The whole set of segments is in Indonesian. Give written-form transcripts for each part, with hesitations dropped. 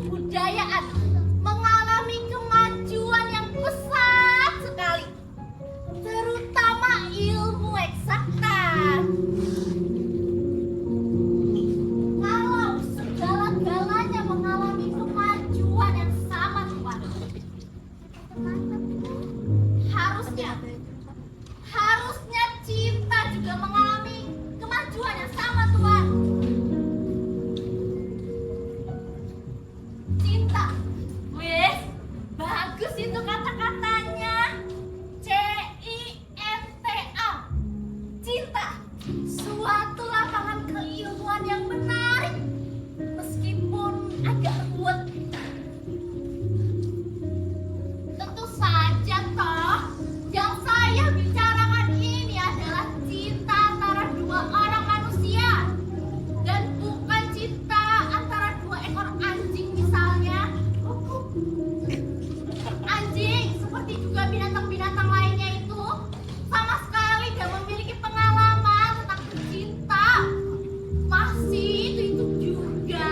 kebudayaan mengalami kemajuan yang pesat sekali, terutama ilmu eksakta. Kalau segala-galanya mengalami kemajuan yang sama, Tuan, harusnya cinta juga mengalami kemajuan yang sama, Tuan. Cinta, wes, bagus itu kata-katanya. CINTA, cinta, suatu lapangan keilmuan yang menarik, meskipun agak ruwet. Tentu saja toh, yang saya bicarakan ini adalah cinta antara dua orang manusia, dan bukan cinta antara dua ekor anjing misalnya. Anjing, seperti juga binatang-binatang lainnya itu, sama sekali tidak memiliki pengalaman tentang cinta. Masih itu juga.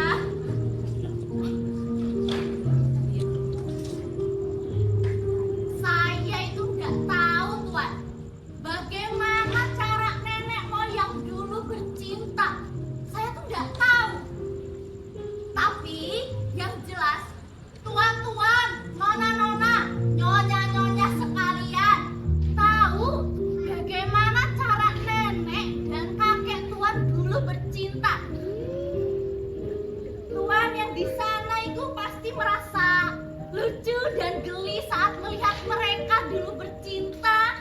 Saya itu nggak tahu, Tuan, bagaimana cara nenek moyang dulu bercinta. Saya tuh nggak tahu. Tapi yang jelas, tuan-tuan, nona-nona, nyonya-nyonya sekalian, tahu bagaimana cara nenek dan kakek Tuan dulu bercinta. Tuan yang di sana itu pasti merasa lucu dan geli saat melihat mereka dulu bercinta.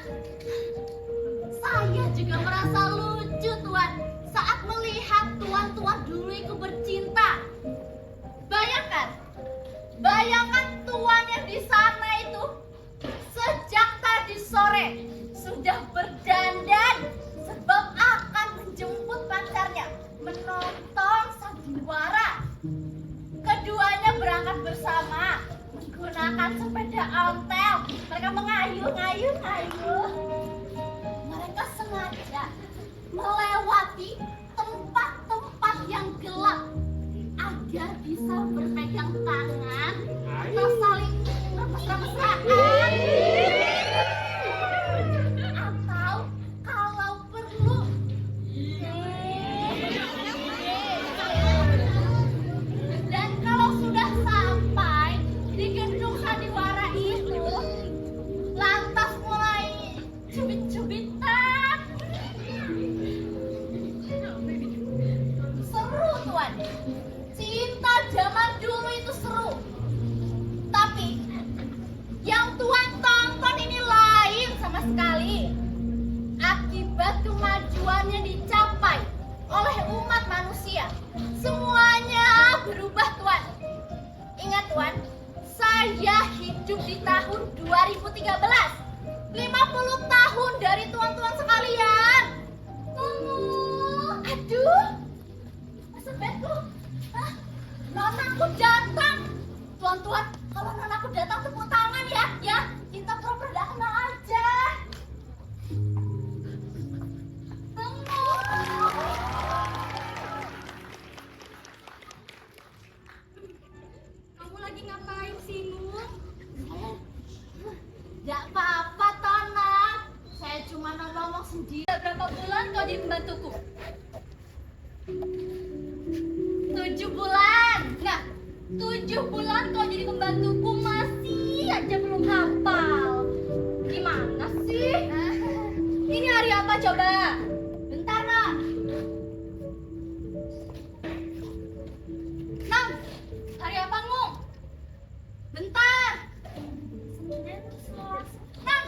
Saya juga merasa lucu, Tuan, saat melihat tuan-tuan dulu itu bercinta. Bayangkan tuan yang di sana itu sejak tadi sore sudah berdandan sebab akan menjemput pacarnya menonton sandiwara. Keduanya berangkat bersama menggunakan sepeda ontel. Mereka mengayuh-ayuh. Mereka sengaja melewati tempat-tempat yang gelap agar bisa berpegang tangan atau saling mesra-mesraan. Atau kalau perlu, dan kalau sudah sampai di gedung sandiwara itu, lantas mulai cubit-cubitan. Seru, Tuan. Cinta zaman dulu itu seru. Tapi yang Tuan tonton ini lain sama sekali. Akibat kemajuannya dicapai oleh umat manusia, semuanya berubah, Tuan. Ingat, Tuan, saya hidup di tahun 2013. 50 tahun dari tuan-tuan sekalian. Aduh, sebetku. Nonaku datang. Tuan-tuan, kalau nonaku datang tepuk tangan ya. Kita pura-pura gak kenal aja. Kamu lagi ngapain sih, Nur? Gak apa-apa, Tona. Saya cuma ngomong sendiri. Berapa bulan kau jadi pembantuku? 7 bulan. Nah, 7 bulan kau jadi pembantuku masih aja belum hafal. Gimana sih? Ini hari apa coba? Bentar, Nak. Nang, hari apa, Ngung? Bentar. Nang,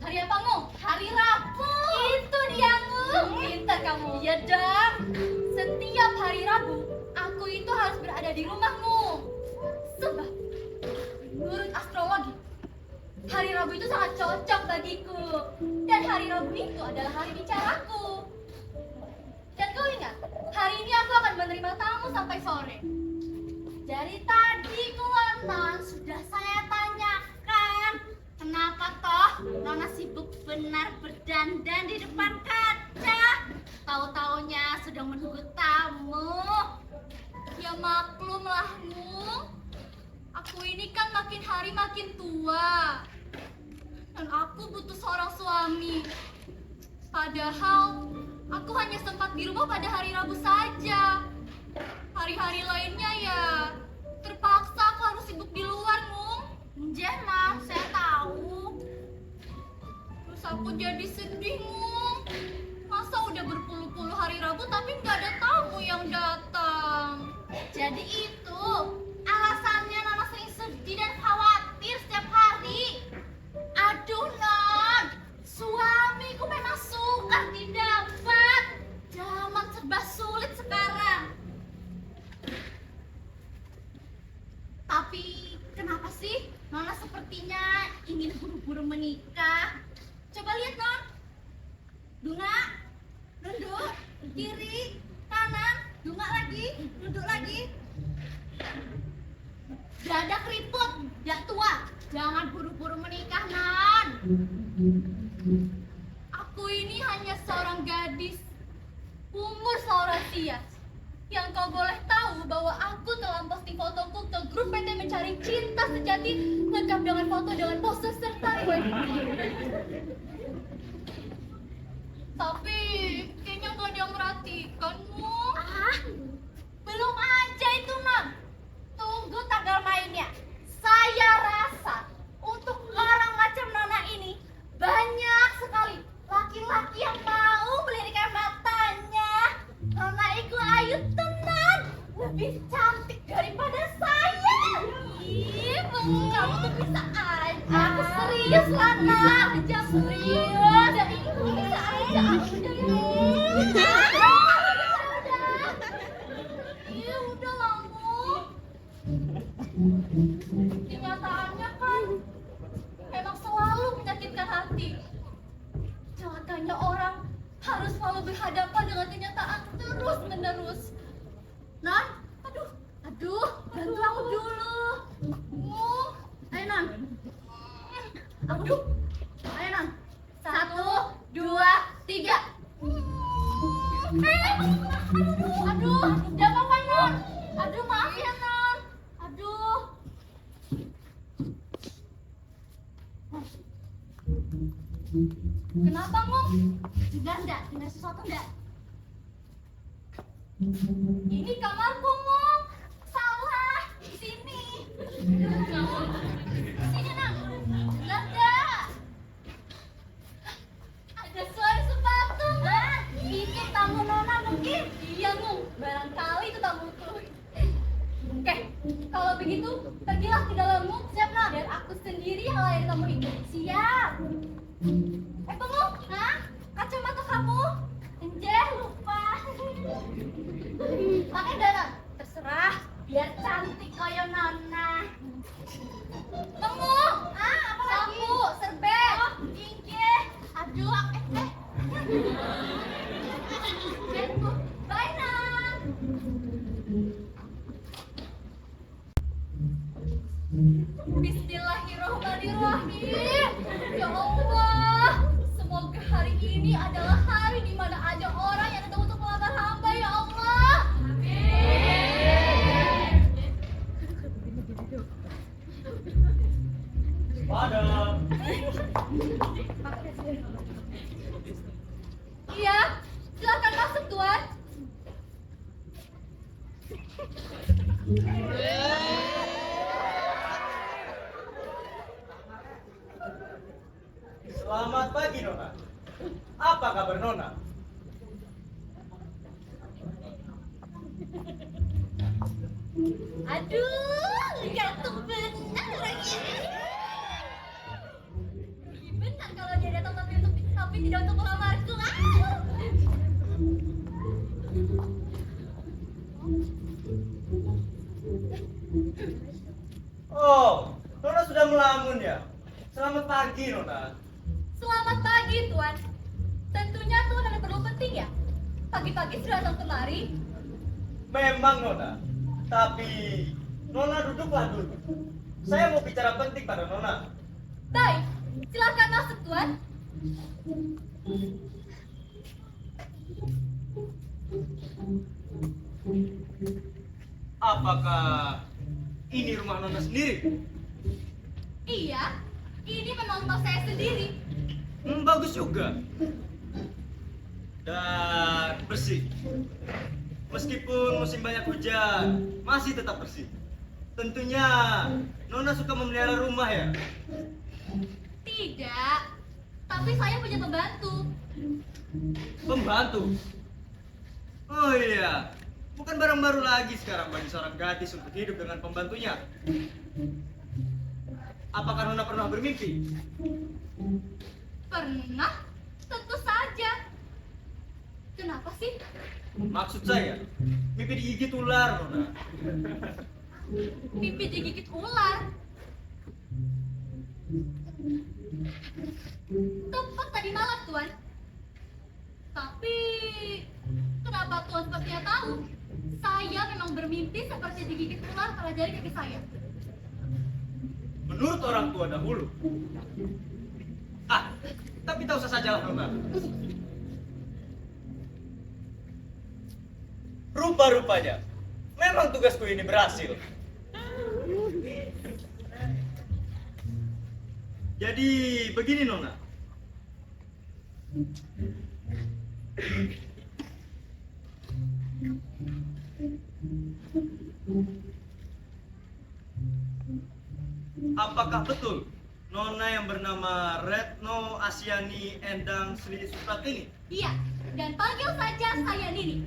hari apa, Ngung? Hari Rabu. Itu dia, Ngung. Pintar kamu. Iya dong. Setiap hari Rabu, aku itu harus berada di rumahmu. Sebab, menurut astrologi, hari Rabu itu sangat cocok bagiku. Dan hari Rabu itu adalah hari bicaraku. Dan kau ingat, hari ini aku akan menerima tamu sampai sore. Dari tadi Nona sudah saya tanyakan, kenapa toh Nona sibuk benar berdandan di depan kaca? Tahu-taunya sedang menunggu tamu. Ya maklum lah, Mu. makin hari makin tua. Dan aku butuh seorang suami. Padahal aku hanya sempat di rumah pada hari Rabu saja. Hari-hari lainnya ya terpaksa aku harus sibuk di luar, Mung. Nggih, Mas, saya tahu. Terus aku jadi sedih, Mung. Masa udah berpuluh-puluh hari Rabu tapi nggak ada tamu yang datang. Jadi itu alasannya Nona sering sedih dan khawatir setiap hari. Aduh, Non, suamiku memang sukar didapat. Zaman serba sulit sekarang. Tapi kenapa sih Nona sepertinya ingin buru-buru menikah? Coba lihat, Non. Dunga, duduk, kiri, kanan, dunga lagi, duduk lagi. Dada keriput, ya tua. Jangan buru-buru menikah, Non. Aku ini hanya seorang gadis umur seorang sia. Yang kau boleh tahu bahwa aku telah posting fotoku ke grup PT Mencari Cinta Sejati lengkap dengan foto dengan pose serta wedding. Tapi kayaknya gak ada yang merhatikan, Mu. Belum aja itu, Non. Tunggu tanggal mainnya. Saya rasa untuk orang macam Nona ini banyak sekali laki-laki yang mau melirikan matanya. Nona itu ayu tenan, lebih cantik daripada saya. Ih, kamu tuh bisa aja. Aku serius, Lana. Aja serius. Jadi bisa aja. Iya udah lah, Mu. Kenyataannya kan memang selalu menyakitkan hati. Celakanya orang harus selalu berhadapan dengan kenyataan terus menerus. Non, aduh, bantu aku dulu. Ayo, Non. Aduh, ayo, Non. 1, 2, 3. Aduh, udah apa-apa, Non. Aduh, maaf ya, Non. Aduh. Kenapa, Mu? Enggak, dengar sesuatu enggak? Ini kamarku, Mu. Salah, di sini. Sini, Nang. Enggak. Ada suara sepatu, Nang. Itu tamu Nona mungkin. Iya, Mu. Barangkali itu tamuku. Oke, kalau begitu pergilah ke dalammu. Siap, Nang. Dan aku sendiri yang layani tamu itu. Siap. Tunggu. Hah? Kacamata kamu? Enjeh, lupa. Pakai darah. Terserah, biar cantik koyo Nona. Tunggu. Apa lagi? Sapu, serbet. Oh, inggih. Aduh, Bye, Nang. Bismillahirrahmanirrahim. Ya Allah, semoga hari ini adalah hari di mana ada orang yang datang untuk melamar hamba, ya Allah. Padam. Iya, silakan masuk, Tuan. Selamat pagi, Nona. Apa kabar, Nona? aduh, gantung benar lagi. Benar kalau dia datang tapi tidak untuk melamarku. Oh, Nona sudah melamun ya? Selamat pagi, Nona. Selamat pagi, Tuan. Tentunya Tuan ada perlu penting ya? Pagi-pagi sudah datang kemari. Memang, Nona. Tapi Nona duduklah dulu. Saya mau bicara penting pada Nona. Baik, silakan masuk, Tuan. Apakah ini rumah Nona sendiri? Iya, ini memang rumah saya sendiri. Bagus juga. Dan bersih. Meskipun musim banyak hujan, masih tetap bersih. Tentunya Nona suka memelihara rumah ya? Tidak, tapi saya punya pembantu. Pembantu? Oh iya, bukan barang baru lagi sekarang bagi seorang gadis untuk hidup dengan pembantunya. Apakah Nona pernah bermimpi? Pernah? Tentu saja. Kenapa sih? Maksud saya, mimpi digigit ular, Nona. Mimpi digigit ular. Tepat tadi malam, Tuan. Tapi kenapa Tuan sepertinya tahu? Saya memang bermimpi seperti digigit ular pada jari kaki saya. Menurut orang tua dahulu. Tapi tak usah sajalah, Nona. Rupa-rupanya, memang tugasku ini berhasil. Jadi begini, Nona. Apakah betul Nona yang bernama Retno Asyani Endang Sri Supratini? Iya, dan panggil saja saya Nini.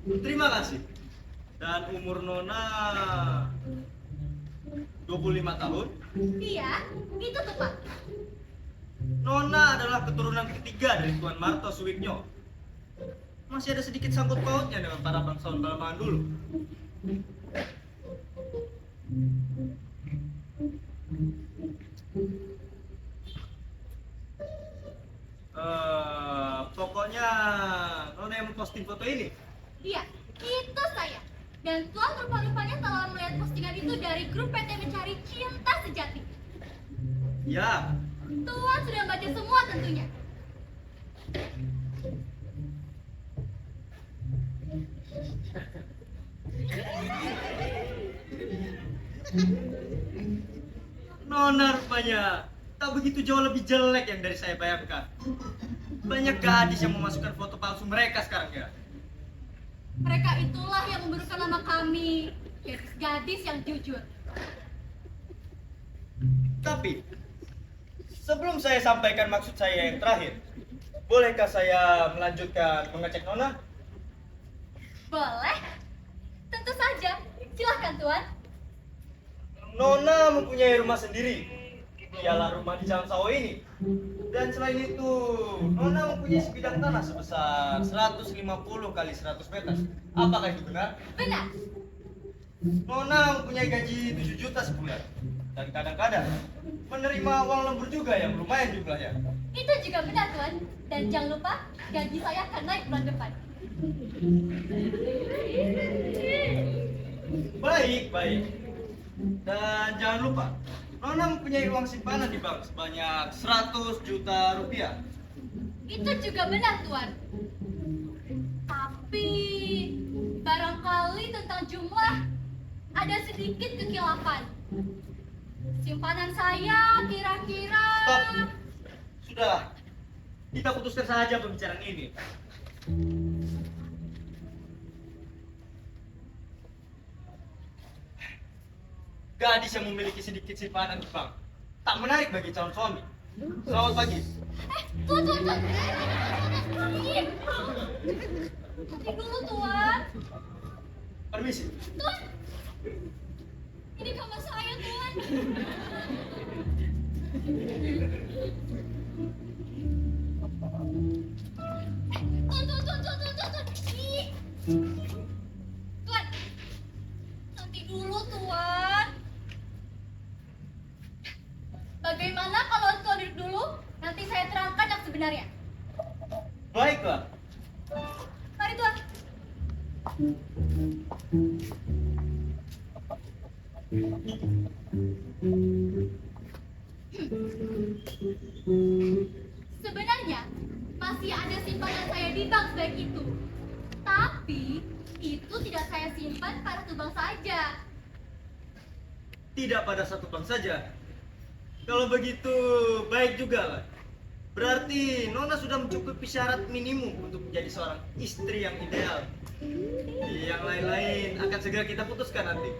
Terima kasih. Dan umur Nona 25 tahun. Iya, itu tepat. Nona adalah keturunan ketiga dari Tuan Marto Suwiknyo. Masih ada sedikit sangkut pautnya dengan para bangsawan Balmaan dulu. Pokoknya Nona yang memposting foto ini. Iya, itu saya. Dan Tuan rupa-rupanya telah melihat postingan itu dari grup PT Mencari Cinta Sejati. Ya, Tuan sudah baca semua tentunya. Nona rupanya tak begitu jauh lebih jelek yang dari saya bayangkan. Banyak gadis yang memasukkan foto palsu mereka sekarang ya. Mereka itulah yang memberikan nama kami, gadis-gadis yang jujur. Tapi, sebelum saya sampaikan maksud saya yang terakhir, bolehkah saya melanjutkan mengecek Nona? Boleh? Tentu saja. Silahkan, Tuan. Nona mempunyai rumah sendiri. Ialah rumah di Jalan Sawo ini. Dan selain itu, Nona mempunyai sebidang tanah sebesar 150 kali 100 meter. Apakah itu benar? Benar. Nona mempunyai gaji 7 juta sebulan. Dan kadang-kadang menerima uang lembur juga yang lumayan jumlahnya. Itu juga benar, Tuan. Dan jangan lupa, gaji saya akan naik bulan depan. Baik, baik. Dan jangan lupa, Nona mempunyai uang simpanan di bank sebanyak 100 juta rupiah. Itu juga benar, Tuan. Tapi barangkali tentang jumlah ada sedikit kekilafan. Simpanan saya kira-kira... Stop. Sudah. Kita putuskan saja pembicaraan ini. Gadis yang memiliki sedikit simpanan di bank tak menarik bagi calon suami. Selamat pagi. Tuan. Nanti dulu, Tuan. Permisi. Tuan. Ini kamar saya, Tuan. Tuan. Ih. Tuan. Nanti dulu, Tuan. Bagaimana kalau Tuan duduk dulu? Nanti saya terangkan yang sebenarnya. Baiklah. Mari, Tuan. Sebenarnya masih ada simpanan saya di bank sebaik itu. Tapi itu tidak saya simpan pada satu bank saja. Tidak pada satu bank saja. Kalau begitu baik juga lah. Berarti Nona sudah mencukupi syarat minimum untuk menjadi seorang istri yang ideal. Yang lain-lain akan segera kita putuskan nanti.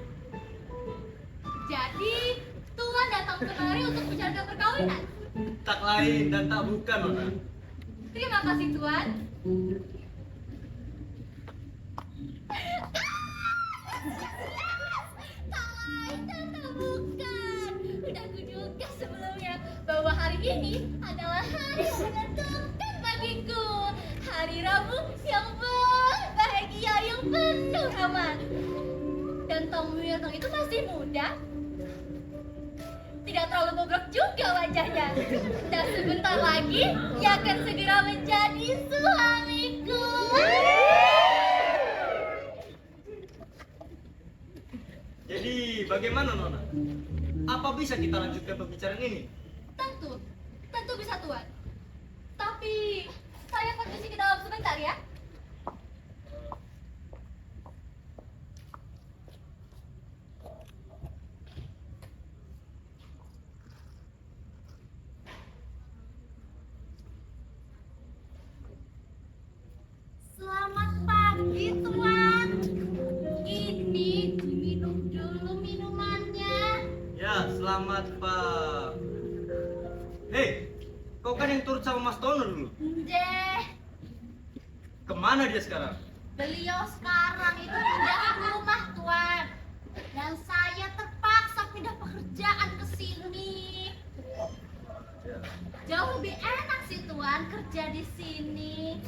Jadi, Tuan datang kemari untuk bicarakan perkawinan. Tak lain dan tak bukan, Nona. Terima kasih, Tuan. Tak lain dan tak bukan. Udah kuduga sebelumnya bahwa hari ini adalah hari yang menentukan bagiku. Hari Rabu yang bahagia, yang penuh aman. Dan Tom Wirno itu masih muda. Tidak terlalu bobrok juga wajahnya. Dan sebentar lagi ia akan segera menjadi suamiku. Jadi bagaimana, Nona? Apa bisa kita lanjutkan pembicaraan ini? Tentu bisa, Tuan. Tapi saya permisi ke dalam sebentar ya. Selamat pagi, Tuan. Ini diminum dulu minumannya. Ya, selamat, Pak. Hei, kau kan yang turut sama Mas Tono dulu. Deh, Kemana dia sekarang? beliau sekarang itu pindah ke rumah, Tuan. Dan saya terpaksa pindah pekerjaan ke sini. Jauh lebih enak sih, Tuan, kerja di sini.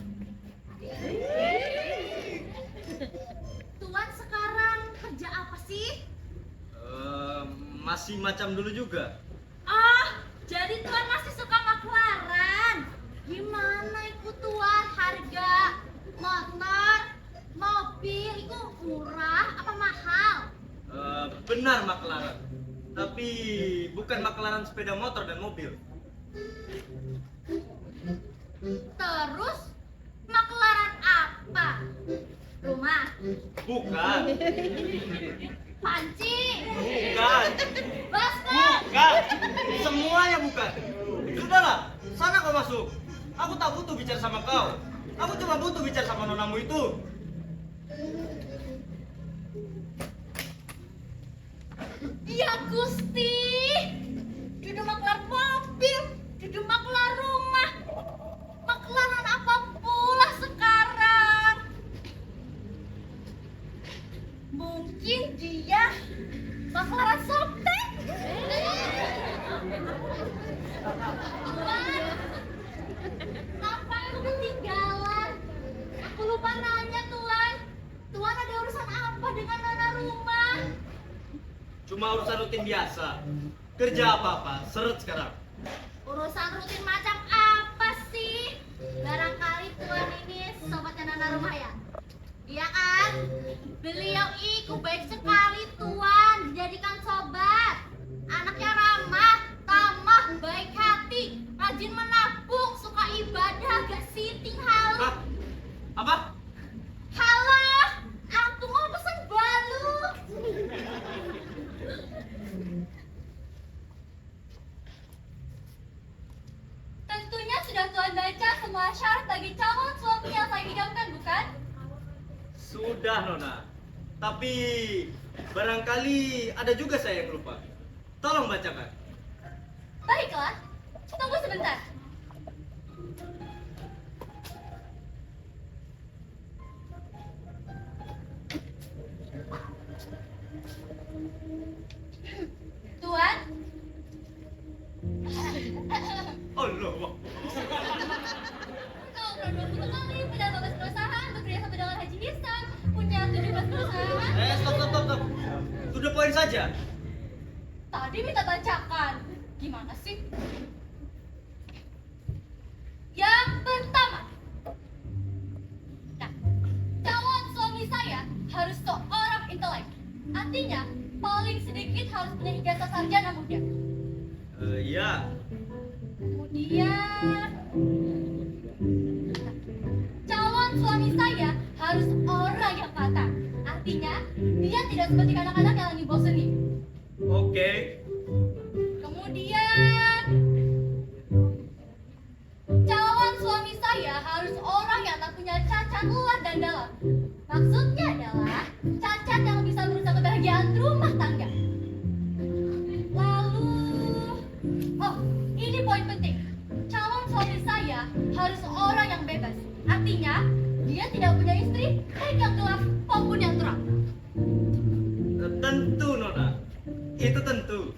Tuan sekarang kerja apa sih? Masih macam dulu juga. Jadi Tuan masih suka maklaran. Gimana itu Tuan, harga motor, mobil itu murah apa mahal? Benar McLaren. Tapi bukan McLaren sepeda motor dan mobil. Terus maklaran apa? Rumah, Bukan. panci, Bukan. basket. Bukan. Semuanya bukan. Sudahlah, sana kau masuk. Aku tak butuh bicara sama kau. Aku cuma butuh bicara sama nonamu itu. Ya Gusti, dudu maklar mobil, dudu maklar rumah, maklaran apa pula sekarang? Mungkin dia maklaran softtek. Tuan, kenapa aku ketinggalan? Aku lupa nanya Tuan. Tuan ada urusan apa dengan nona rumah? Cuma urusan rutin biasa. Kerja apa-apa, seret sekarang. Urusan rutin macam apa sih? Barangkali Tuan ini sobatnya nona rumah ya? Iya kan? Beliau itu baik sekali Tuan, dijadikan sobat. Anaknya ramah, tamah, baik hati, rajin menabung, suka ibadah, gak siting halu. Hah? Apa? Halo, aku mau pesen balu. Tentunya sudah Tuan baca semua syarat bagi calon suami yang saya idamkan, bukan? Sudah, Nona. Tapi barangkali ada juga saya yang lupa. Tolong bacakan. Baiklah, tunggu sebentar. Tuan, Allah. kau pernah 20 kali punya 12 perusahaan, bekerja sama dengan Haji Ihsan, punya 17 perusahaan. Stop. To the point saja. Tadi minta bacakan. Gimana sih? Yang pertama. Nah, calon suami saya harus seorang intelek. Artinya, paling sedikit harus punya ijazah sarjana muda. Iya. Kemudian, calon suami saya harus orang yang matang. Artinya, dia tidak seperti anak-anak yang lagi bosen nih. Oke. Kemudian, Itu tentu.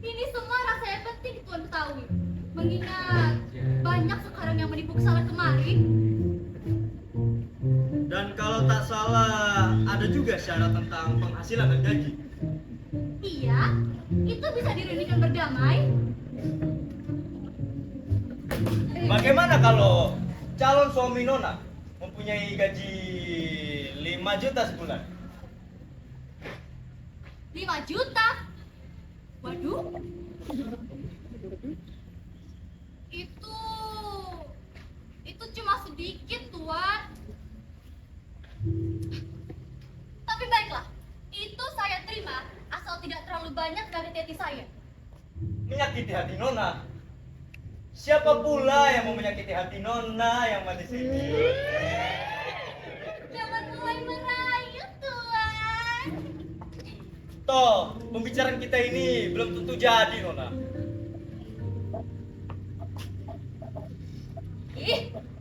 Ini semua rasanya penting Tuan ketahui. Mengingat banyak sekarang yang menipu kesalahan kemarin. Dan kalau tak salah, ada juga syarat tentang penghasilan dan gaji. Iya, itu bisa dirundingkan berdamai. Bagaimana kalau calon suami Nona mempunyai gaji 5 juta sebulan? 5 juta? Waduh. Itu cuma sedikit, Tuan. Tapi baiklah, itu saya terima asal tidak terlalu banyak menyakiti hati saya. Menyakiti hati Nona? Siapa pula yang mau menyakiti hati Nona yang manis ini? Jangan mulai merayu, Tuan. Toh, pembicaraan kita ini belum tentu jadi, Nona.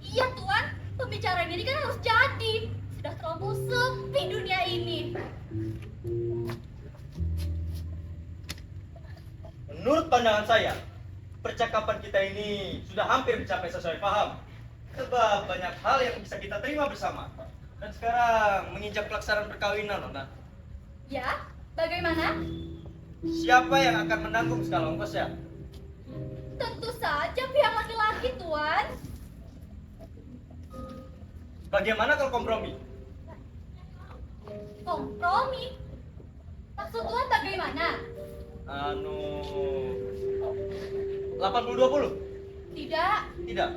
Iya Tuan, pembicaraan ini kan harus jadi. Sudah terlalu sepi dunia ini. Menurut pandangan saya, percakapan kita ini sudah hampir mencapai sesuai paham. Sebab banyak hal yang bisa kita terima bersama. Dan sekarang menginjak pelaksanaan perkawinan, Nona. Ya, bagaimana? Siapa yang akan menanggung skala ongkosnya? Tentu saja pihak laki-laki, Tuan. Bagaimana kalau kompromi? Kompromi? Maksud Tuan bagaimana? 80-20? Tidak, Tidak.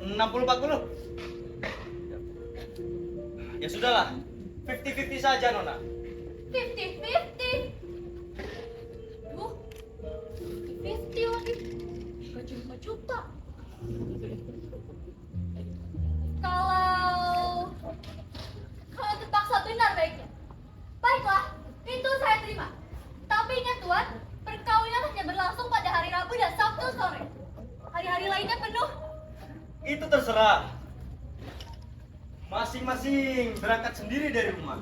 60-40? Ya sudahlah, 50-50 saja, Nona. 50-50. Duh, 50 lagi. Gaji 5 juta. Kalau terpaksa benar baiknya. Baiklah, itu saya terima. Tapi ingat Tuan, perkawinan hanya berlangsung pada hari Rabu dan Sabtu sore. Hari-hari lainnya penuh. Itu terserah. Masing-masing berangkat sendiri dari rumah,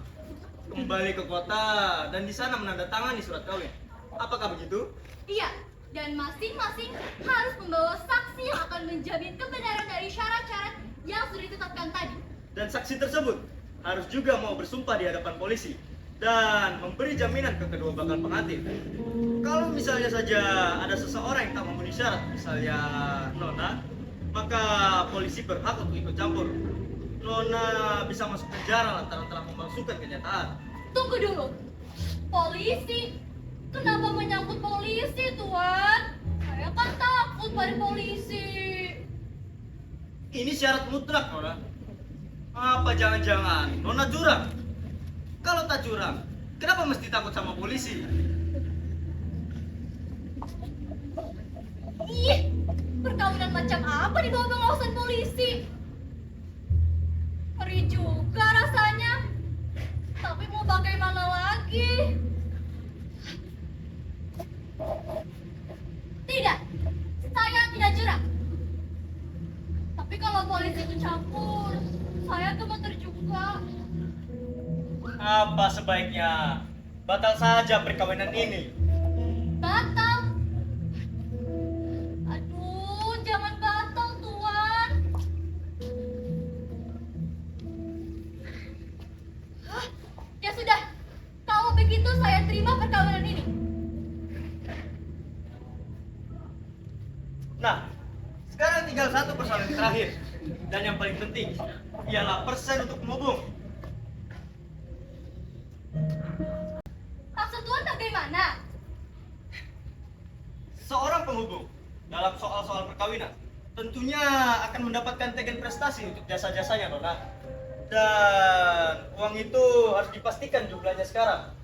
kembali ke kota dan di sana menandatangani surat kawin. Apakah begitu? Iya, dan masing-masing harus membawa saksi yang akan menjamin kebenaran dari syarat-syarat yang sudah ditetapkan tadi. Dan saksi tersebut harus juga mau bersumpah di hadapan polisi dan memberi jaminan ke kedua bakal pengantin. Kalau misalnya saja ada seseorang yang tak memenuhi syarat, misalnya Nona, maka polisi berhak untuk ikut campur. Nona bisa masuk penjara lantaran telah memalsukan kenyataan. Tunggu dulu. Polisi? Kenapa menyangkut polisi, Tuan? Saya kan takut pada polisi. Ini syarat mutlak, Nona. Apa jangan-jangan Nona curang? Kalau tak curang, kenapa mesti takut sama polisi? Ih, perkawinan macam apa di bawah pengawasan polisi? Ngeri juga rasanya. Tapi mau bagaimana lagi? Tidak, saya tidak curang. Tapi kalau polisi itu campur, saya gemeter juga. Apa sebaiknya batal saja perkawinan ini? Batal? Aduh, jangan batal, Tuan. Hah? Ya sudah, kalau begitu saya terima perkawinan ini. Nah, sekarang tinggal satu persoalan terakhir dan yang paling penting ialah persen untuk menghubung. Maksud Tuan bagaimana? Seorang penghubung dalam soal-soal perkawinan tentunya akan mendapatkan tagih prestasi untuk jasa-jasanya, Nona. Dan uang itu harus dipastikan jumlahnya sekarang.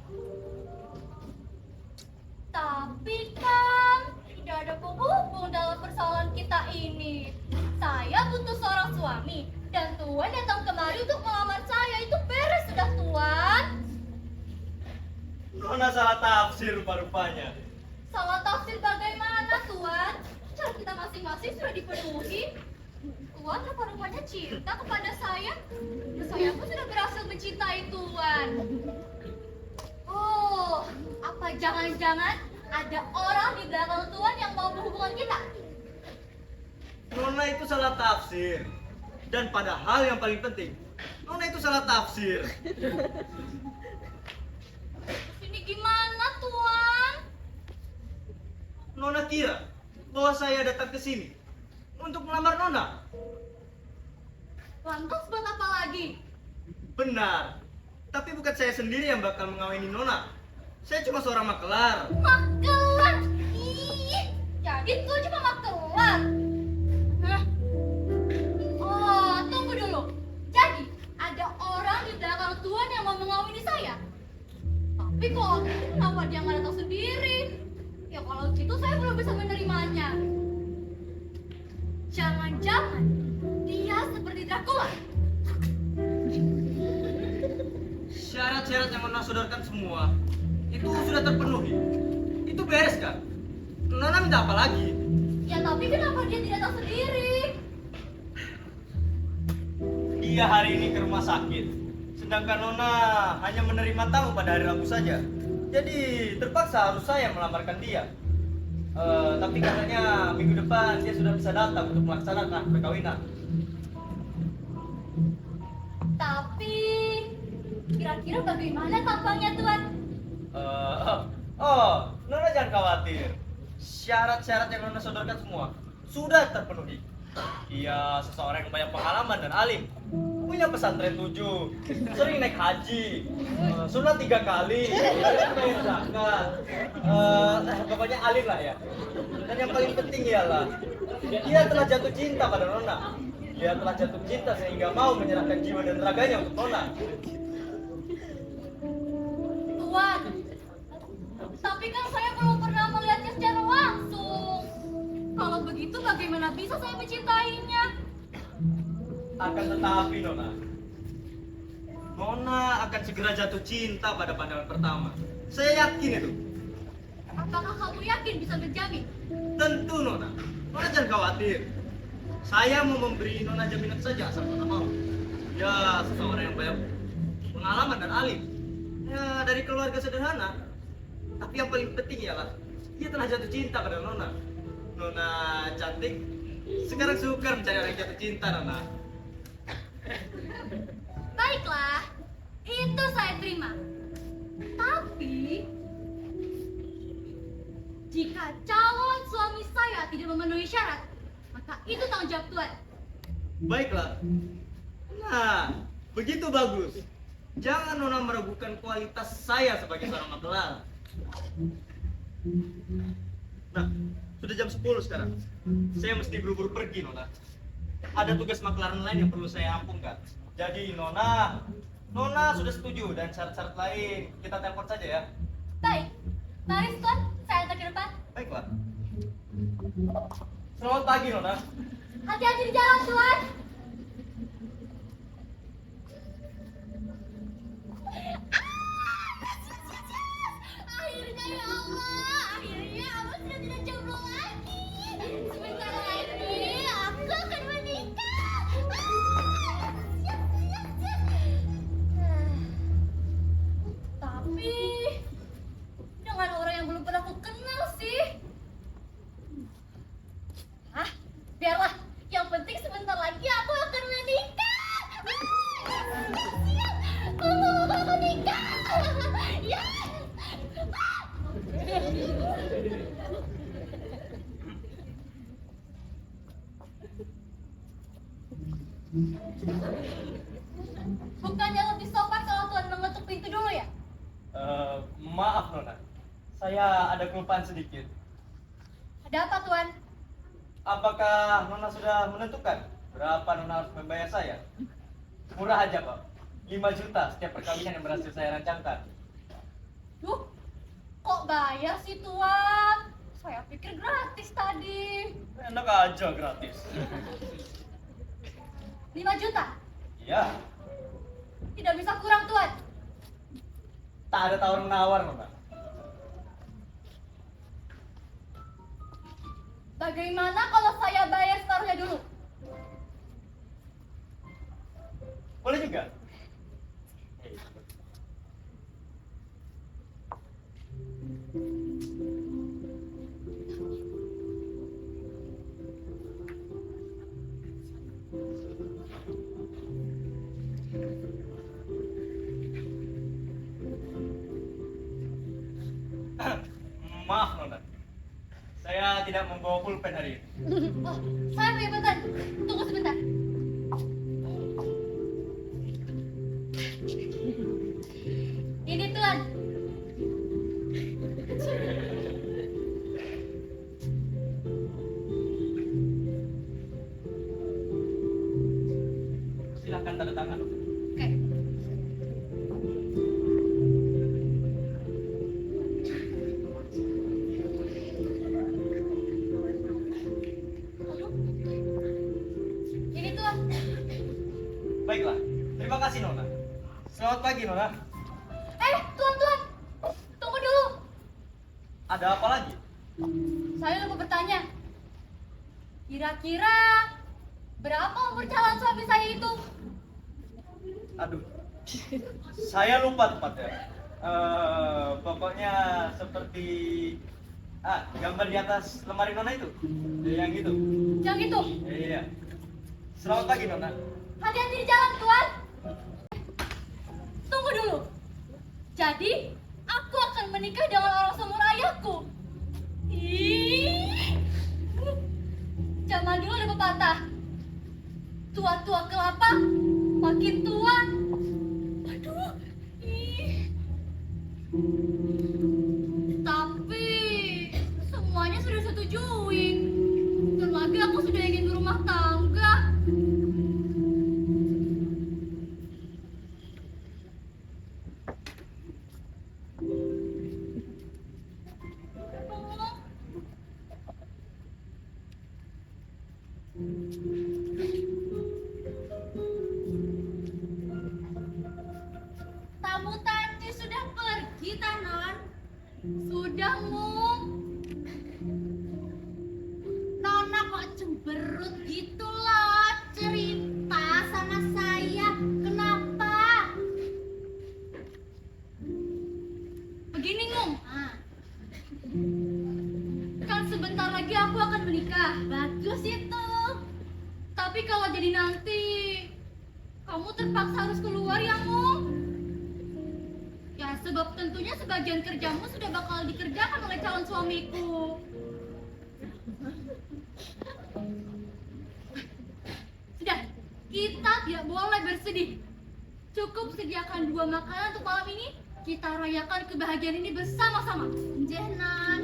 Tapi kan tidak ada penghubung dalam persoalan kita ini. Saya butuh seorang suami dan Tuan datang kemari untuk melamar saya. Itu beres sudah, Tuan. Nona salah tafsir rupa-rupanya. Salah tafsir bagaimana, Tuan? Cara kita masing-masing sudah dipenuhi. Tuan rupa-rupanya cinta kepada saya. Saya pun sudah berhasil mencintai Tuan. Oh, jangan-jangan ada orang di belakang Tuan yang mau berhubungan kita. Nona itu salah tafsir. Dan padahal yang paling penting, Nona itu salah tafsir. Ini gimana Tuan? Nona kira bahwa saya datang ke sini untuk melamar Nona? Lantas buat apa lagi? Benar. Tapi bukan saya sendiri yang bakal mengawini Nona. Saya cuma seorang makelar. Makelar? Ih, jadi Tuan cuma makelar? Hah? Oh, tunggu dulu. Jadi, ada orang di belakang Tuan yang mau mengawini saya? Tapi kok kenapa dia nggak datang sendiri? Ya kalau gitu saya belum bisa menerimanya. Jangan-jangan dia seperti Dracula. Syarat-syarat yang Nona sodorkan semua itu sudah terpenuhi. Itu beres kan? Nona minta apa lagi? Ya tapi kenapa dia tidak datang sendiri? Dia hari ini ke rumah sakit, sedangkan Nona hanya menerima tamu pada hari Rabu saja. Jadi terpaksa harus saya melamarkan dia. Tapi katanya minggu depan dia sudah bisa datang untuk melaksanakan perkawinan. Tapi kira-kira bagaimana tampangnya Tuan? Nona jangan khawatir. Syarat-syarat yang Nona sodorkan semua sudah terpenuhi. Dia seseorang yang banyak pengalaman dan alim. Punya pesantren 7, sering naik haji, sunat 3 kali, bayar zakat. Pokoknya alim lah ya. Dan yang paling penting ialah dia telah jatuh cinta pada Nona. Dia telah jatuh cinta sehingga mau menyerahkan jiwa dan raganya untuk Nona. Tuan, tapi kan saya belum pernah melihatnya secara langsung. Kalau begitu bagaimana bisa saya mencintainya? Akan tetapi Nona akan segera jatuh cinta pada pandangan pertama. Saya yakin itu. Apakah kamu yakin bisa menjamin? Tentu Nona jangan khawatir. Saya mau memberi Nona jaminan saja asal Nona mau. Ya seseorang yang banyak pengalaman dan alim. Ya dari keluarga sederhana. Tapi yang paling penting ialah dia telah jatuh cinta pada Nona. Nona cantik. Sekarang sukar mencari orang yang jatuh cinta Nona. Baiklah, itu saya terima. Tapi jika calon suami saya tidak memenuhi syarat, maka itu tanggung jawab Tuan. Baiklah. Nah, begitu bagus. Jangan Nona meragukan kualitas saya sebagai seorang makelar. Nah, sudah jam 10 sekarang. Saya mesti buru-buru pergi, Nona. Ada tugas makelaran lain yang perlu saya rampungkan. Jadi Nona sudah setuju dan syarat-syarat lain kita telepon saja ya. Baik, mari Tuan, saya antar ke depan. Baiklah. Selamat pagi Nona. Hati-hati di jalan Tuan. Akhirnya ya Allah, akhirnya aku sudah tidak jomblo lagi. Sebentar lagi aku akan menikah. Tapi dengan orang yang belum pernah aku kenal sih. Biarlah, yang penting sebentar lagi aku akan menikah. Siap, aku nikah. Ya. Bukannya lebih sopan kalau Tuan mengetuk pintu dulu ya? Maaf Nona, saya ada kelupaan sedikit. Ada apa Tuan? Apakah Nona sudah menentukan berapa Nona harus membayar saya? Murah aja Pak, 5 juta setiap perkawinan yang berhasil saya rancangkan. Duh, kok bayar sih Tuan? Saya pikir gratis tadi. Enak aja gratis. 5 juta? Iya, Tidak bisa kurang Tuan. tak ada tawar menawar Nona. Bagaimana kalau saya bayar separuhnya dulu? Boleh juga. Maaf Nona, saya tidak membawa pulpen hari ini. Oh, saya punya pulpen. Tunggu sebentar. Ini Tuan. Silahkan tanda tangan. Oke. Ini Tuan. Baiklah, terima kasih Nona. Selamat pagi Nona. Tuan. Tunggu dulu. Ada apa lagi? Saya lupa bertanya. Kira-kira berapa umur calon suami saya itu? Aduh, saya lupa tepatnya. Pokoknya seperti gambar di atas lemari Nona itu, yang itu. Yang itu. Iya. Selamat pagi Nona. Hati-hati di jalan, Tuan. Tunggu dulu. Jadi, aku akan menikah dengan orang seumur ayahku. Ih. Zaman dulu ada pepatah. Tua-tua kelapa, makin tua. Aduh. Ih. Tapi, semuanya sudah disetujui. Dan lagi aku sudah ingin berumah tangga. Tamu tadi sudah pergi, Tanon. Sudah, Mung. Nona kok cemberut gitu loh, cerita sama saya. Kenapa? Begini, Mung. Ah, Kan sebentar lagi aku akan menikah. bagus itu. Tapi kalau jadi nanti kamu terpaksa harus keluar ya, Mung. Ya, sebab tentunya sebagian kerjamu sudah bakal dikerjakan oleh calon suamiku. Sudah, kita tidak boleh bersedih. Cukup sediakan 2 makanan untuk malam ini. Kita rayakan kebahagiaan ini bersama-sama. Nggih, Non.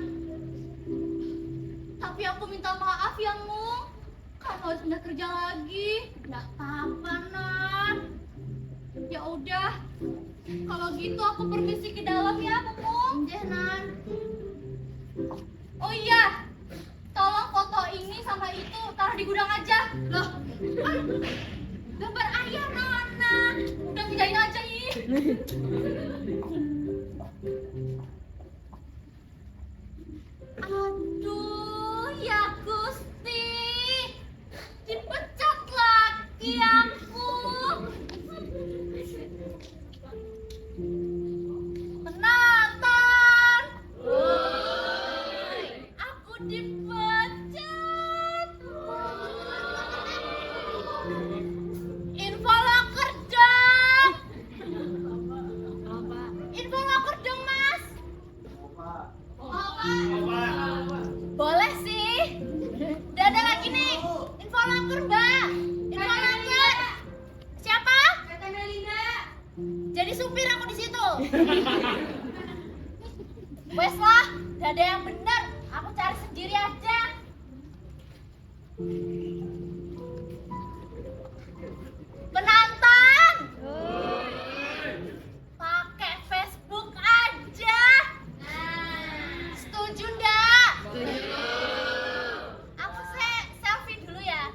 Tapi aku minta maaf ya, Mung. Kamu harus pindah kerja lagi. Nggak apa-apa, Non. Ya udah. Kalau gitu aku permisi ke dalam ya, Mung. Nggih, Non. Oh iya. Tolong foto ini sama itu taruh di gudang aja. Loh, kan gambar ayah Nona. Udah pindahin aja ih. Aduh, ya Gusti. Dipecat lagi aku. Penonton. Aku dipecat. Info loker dong. Info loker dong, Mas. Boleh sih. Udah ada lagi nih. Info loker, Mbak. Info loker. Siapa? Kata Melinda. Jadi supir aku di situ. Wes lah, gak ada yang benar. Aku cari sendiri aja. Penonton, pakai Facebook aja. Setuju ndak? Aku selfie dulu ya.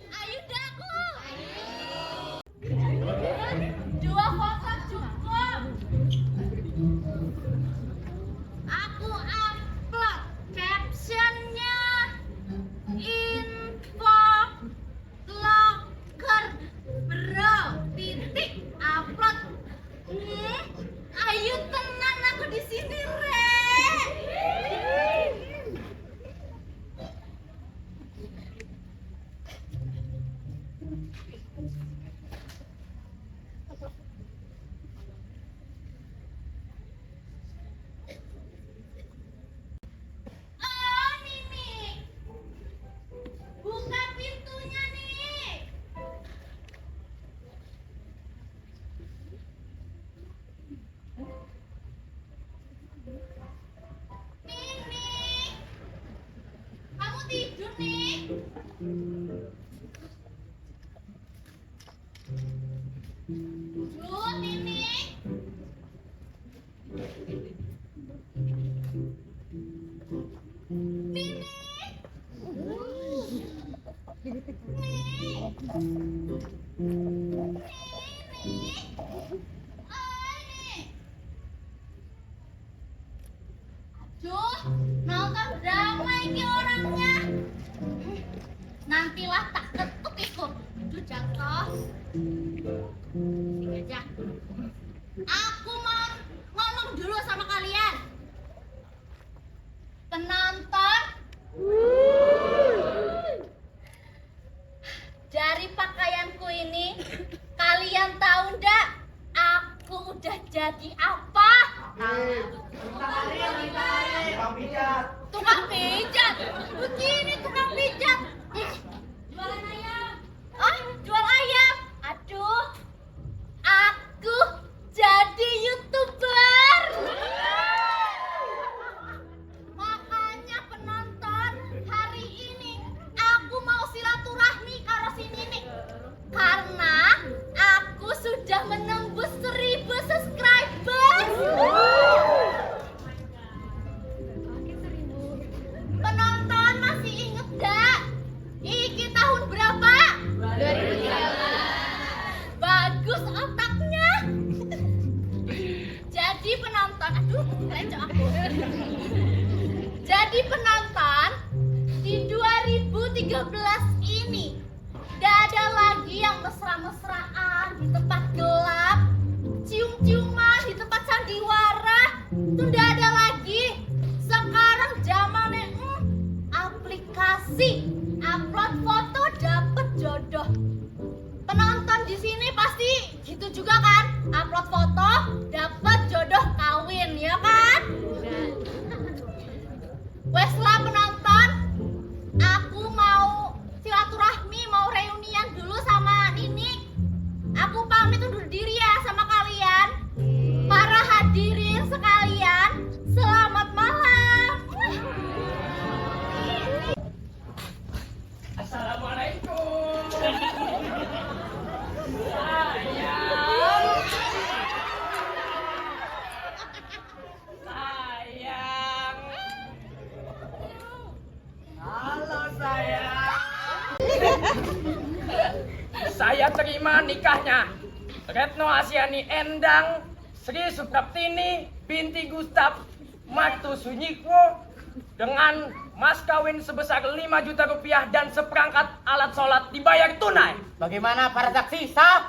Ayo dah aku. 2 foto cukup. Aku Cut, ini. Nini. Aduh, nonton drama ini orangnya. Nantilah tak ketuk ikut. Aduh, jatuh. Sini aja. Aku mau ngomong dulu sama kalian. Penonton. Dari pakaianku ini, kalian tahu ndak? Aku udah jadi apa? Tukang pijat. Begini tukang pijat. Jualan ayam. Ah, jual ayam. Aduh, aku jadi YouTuber. Makanya penonton, hari ini aku mau silaturahmi karo si Nini. Karena aku sudah menembus 1000 subscribers. Penonton masih inget gak? Iki tahun berapa? 2013. Bagus otaknya. Jadi penonton, aduh, lecok aku. Jadi penonton, di 2013 ini gak ada lagi yang mesra-mesraan di tempat gelap, cium-ciuman di tempat sandiwara. Itu gak ada lagi. Sekarang zamannya aplikasi, upload foto dapet jodoh. Penonton di sini pasti gitu juga kan? Upload foto dapet jodoh kawin, ya kan? Weslah penonton, aku mau silaturahmi, mau reunian dulu sama Nini. Aku pamit undur diri ya sama kalian. Para hadirin sekalian, selamat malam. Assalamualaikum. Sayang. Halo sayang. Saya terima nikahnya Retno Asiani Endang Sri Supraptini binti Gustaf Martu Sunyikwo dengan mas kawin sebesar 5 juta rupiah dan seperangkat alat sholat dibayar tunai. Bagaimana para saksi? Sah?